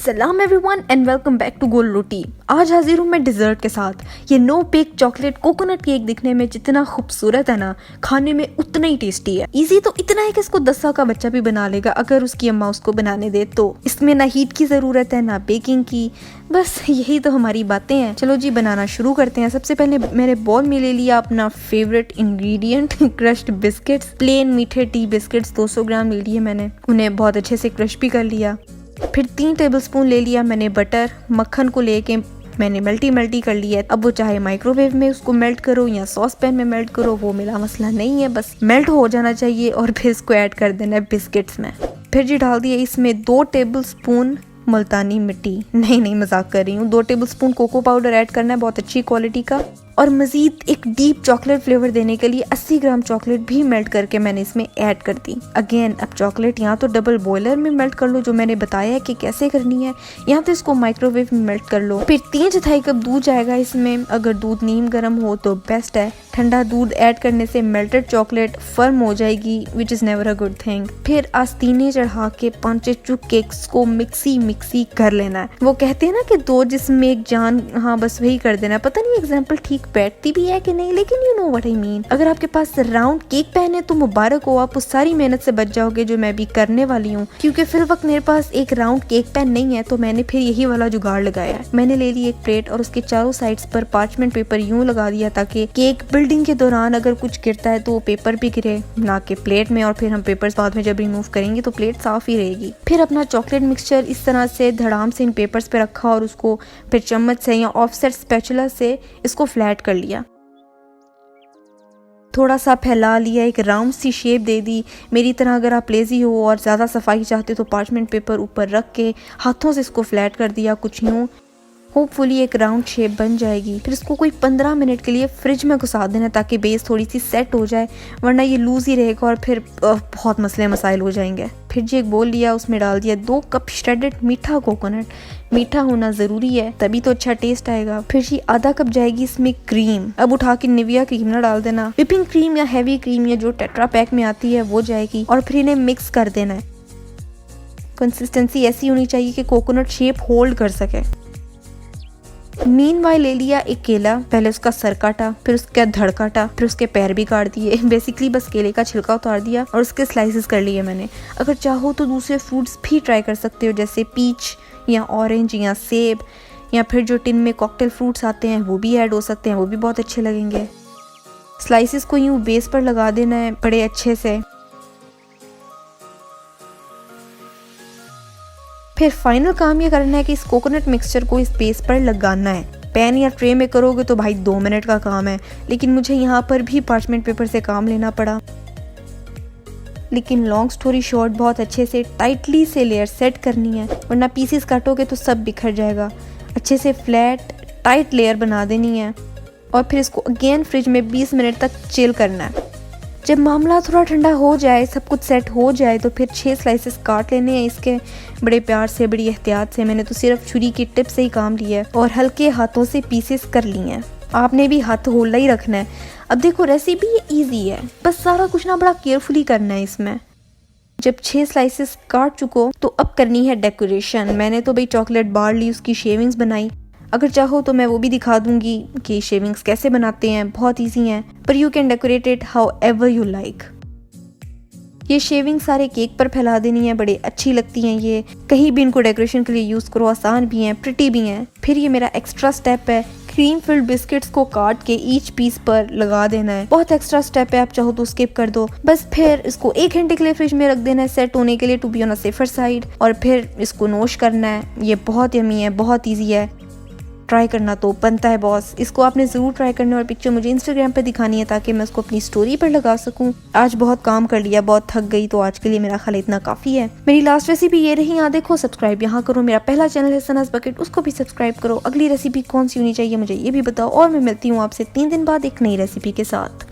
सलाम everyone and welcome back to Gol Roti. आज हाजिर हूँ मैं डिजर्ट के साथ। ये no bake chocolate coconut cake दिखने में जितना खूबसूरत है ना, खाने में उतना ही टेस्टी है। इजी तो इतना है कि इसको 10 साल का बच्चा भी बना लेगा अगर उसकी अम्मा उसको बनाने दे तो। इसमें ना हीट की जरूरत है ना बेकिंग की, बस यही तो हमारी बातें हैं। चलो जी बनाना शुरू करते हैं। सबसे पहले मैंने बॉल में ले लिया अपना favourite ingredient crushed biscuits. Plain मीठे टी बिस्किट्स 200 ग्राम ले लिए मैंने, उन्हें बहुत अच्छे से क्रश भी कर लिया। फिर 3 टेबलस्पून ले लिया मैंने बटर। मक्खन को लेके मैंने मल्टी कर लिया। अब वो चाहे माइक्रोवेव में उसको मेल्ट करो या सॉस पैन में मेल्ट करो, वो मेरा मसला नहीं है, बस मेल्ट हो जाना चाहिए। और फिर इसको ऐड कर देना है बिस्किट्स में। फिर जी डाल दिया इसमें 2 टेबलस्पून मुल्तानी मिट्टी, नहीं मजाक कर रही हूँ। 2 टेबलस्पून कोको पाउडर ऐड करना है, बहुत अच्छी क्वालिटी का। और मजीद एक डीप चॉकलेट फ्लेवर देने के लिए 80 ग्राम चॉकलेट भी मेल्ट करके मैंने इसमें ऐड कर दी। अगेन अब चॉकलेट यहाँ तो डबल बॉयलर में मेल्ट कर लो, जो मैंने बताया है कि कैसे करनी है। यहाँ तो इसको माइक्रोवेव में मेल्ट कर लो। फिर 3/4 कप दूध जाएगा इसमें। अगर दूध नीम गर्म हो तो बेस्ट है। ठंडा दूध ऐड करने से मेल्टेड चॉकलेट फर्म हो जाएगी, which is never a good thing. फिर आस्तीने चढ़ा के 5 चुक केक्स को मिक्सी कर लेना है। वो कहते हैं ना कि 2 जिस्म एक जान, हाँ बस वही कर देना है। पता नहीं एग्जाम्पल ठीक बैठती भी है कि नहीं, लेकिन you know what I mean. अगर आपके पास राउंड केक पैन है तो मुबारक हो, आप उस सारी मेहनत से बच जाओगे जो मैं भी करने वाली हूँ। क्योंकि फिर वक्त मेरे पास एक राउंड केक पैन नहीं है, तो मैंने फिर यही वाला जुगाड़ लगाया है। मैंने ले ली एक प्लेट और उसके चारों साइड्स पर पार्चमेंट पेपर यूं लगा दिया ताकि केक बिल्डिंग के दौरान अगर कुछ गिरता है तो वो पेपर भी गिरे ना कि प्लेट में, और फिर हम पेपर्स बाद में जब रिमूव करेंगे तो प्लेट साफ ही रहेगी। फिर अपना चॉकलेट मिक्सचर इस तरह से धड़ाम से इन पेपर्स पे रखा और उसको फिर चम्मच से या ऑफसेट स्पैचुला से इसको फ्लैट कर लिया। थोड़ा सा फैला लिया, एक राउंड सी शेप दे दी। मेरी तरह अगर आप लेजी हो और ज़्यादा सफाई चाहते हो तो पार्चमेंट पेपर ऊपर रख के हाथों से इसको फ्लैट कर दिया कुछ यूँ। होपफुली एक राउंड शेप बन जाएगी। फिर इसको कोई 15 मिनट के लिए फ्रिज में घुसा देना ताकि बेस थोड़ी सी सेट हो जाए, वरना ये लूज ही रहेगा और फिर बहुत मसले मसाइल हो जाएंगे। फिर जी एक बोल लिया, उसमें डाल दिया 2 कप श्रेडेड मीठा कोकोनट। मीठा होना ज़रूरी है तभी तो अच्छा टेस्ट आएगा। फिर जी आधा कप जाएगी इसमें क्रीम। अब उठा के निविया क्रीम ना डाल देना, विपिंग क्रीम या हैवी क्रीम या जो टेट्रा पैक में आती है वो जाएगी। और फिर इन्हें मिक्स कर देना है। कंसिस्टेंसी ऐसी होनी चाहिए कि कोकोनट शेप होल्ड कर सके। मीनवाइल ले लिया एक केला, पहले उसका सर काटा, फिर उसका धड़ काटा, फिर उसके पैर भी काट दिए। बेसिकली बस केले का छिलका उतार दिया और उसके स्लाइसेस कर लिए मैंने। अगर चाहो तो दूसरे फ्रूट्स भी ट्राई कर सकते हो, जैसे पीच या ऑरेंज या सेब, या फिर जो टिन में कॉकटेल फ्रूट्स आते हैं वो भी ऐड हो सकते हैं, वो भी बहुत अच्छे लगेंगे। स्लाइसेस को यूँ बेस पर लगा देना है बड़े अच्छे से। फिर फाइनल काम ये करना है कि इस कोकोनट मिक्सचर को इस बेस पर लगाना है। पैन या ट्रे में करोगे तो भाई 2 मिनट का काम है, लेकिन मुझे यहाँ पर भी पार्चमेंट पेपर से काम लेना पड़ा। लेकिन लॉन्ग स्टोरी शॉर्ट, बहुत अच्छे से टाइटली से लेयर सेट करनी है, वरना पीसेस काटोगे तो सब बिखर जाएगा। अच्छे से फ्लैट टाइट लेयर बना देनी है और फिर इसको अगेन फ्रिज में 20 मिनट तक चिल करना है। जब मामला थोड़ा ठंडा हो जाए, सब कुछ सेट हो जाए, तो फिर 6 स्लाइसेस काट लेने हैं इसके बड़े प्यार से, बड़ी एहतियात से। मैंने तो सिर्फ छुरी की टिप से ही काम लिया है और हल्के हाथों से पीसेस कर लिए हैं। आपने भी हाथ होला ही रखना है। अब देखो रेसिपी इजी है, बस सारा कुछ ना बड़ा केयरफुली करना है इसमें। जब 6 स्लाइसेस काट चुको तो अब करनी है डेकोरेशन। मैंने तो भाई चॉकलेट बार ली, उसकी शेविंग्स बनाई। अगर चाहो तो मैं वो भी दिखा दूंगी कि शेविंग्स कैसे बनाते हैं, बहुत इजी हैं, पर you can decorate it how ever you like. ये शेविंग सारे केक पर फैला देनी है, बड़े अच्छी लगती हैं ये। कहीं भी इनको डेकोरेशन के लिए यूज करो, आसान भी हैं, प्रिटी भी हैं। फिर ये मेरा एक्स्ट्रा स्टेप है, क्रीम फिल्ड बिस्किट्स को काट के ईच पीस पर लगा देना है। बहुत एक्स्ट्रा स्टेप है, आप चाहो तो स्किप कर दो। बस फिर इसको 1 घंटे के लिए फ्रिज में रख देना है सेट होने के लिए, to be on a safer side. और फिर इसको नोश करना है। ये बहुत यमी है, बहुत ईजी है, ट्राई करना तो बनता है बॉस। इसको आपने ज़रूर ट्राई करना और पिक्चर मुझे इंस्टाग्राम पे दिखानी है ताकि मैं उसको अपनी स्टोरी पर लगा सकूं। आज बहुत काम कर लिया, बहुत थक गई, तो आज के लिए मेरा ख्याल इतना काफ़ी है। मेरी लास्ट रेसिपी ये रही, यहाँ देखो सब्सक्राइब यहाँ करो। मेरा पहला चैनल है sanas.bkt, उसको भी सब्सक्राइब करो। अगली रेसिपी कौन सी होनी चाहिए मुझे ये भी बताओ, और मैं मिलती हूँ आपसे 3 दिन बाद एक नई रेसिपी के साथ।